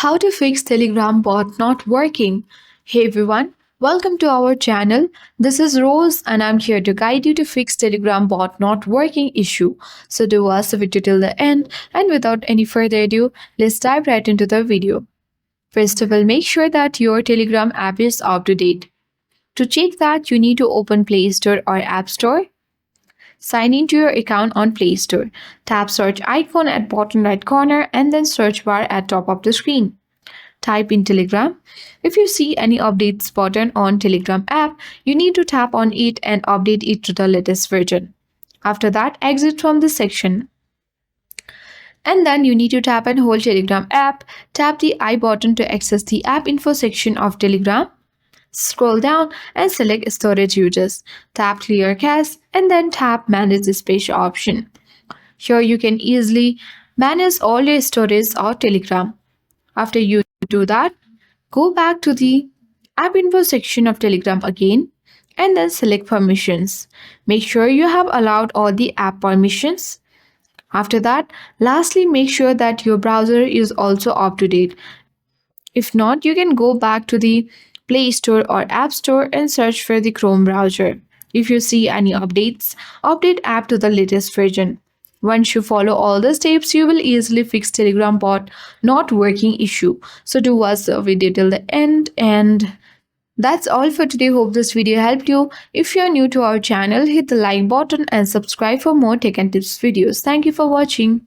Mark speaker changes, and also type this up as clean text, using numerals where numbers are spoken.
Speaker 1: How to fix Telegram bot not working. Hey everyone, welcome to our channel. This is Rose and I'm here to guide you to fix Telegram bot not working issue. So do watch the video till the end, and without any further ado, let's dive right into the video. First of all, make sure that your Telegram app is up to date. To check that, you need to open Play Store or App Store. Sign into your account on Play Store. Tap search icon at bottom right corner and then search bar at top of the screen. Type in Telegram. If you see any updates button on Telegram app, you need to tap on it and update it to the latest version. After that, exit from this section. And then you need to tap and hold Telegram app. Tap the I button to access the app info section of Telegram. Scroll down and select storage users. Tap clear cache and then tap manage space option. Here you can easily manage all your storage of Telegram. After you do that, go back to the app info section of Telegram again and then select permissions. Make sure you have allowed all the app permissions. After that, lastly, make sure that your browser is also up to date. If not, you can go back to the Play Store or App Store and search for the Chrome browser. If you see any updates, update app to the latest version. Once you follow all the steps, you will easily fix Telegram bot not working issue. So do watch the video till the end, and that's all for today. Hope this video helped you. If you are new to our channel, hit the like button and subscribe for more tech and tips videos. Thank you for watching.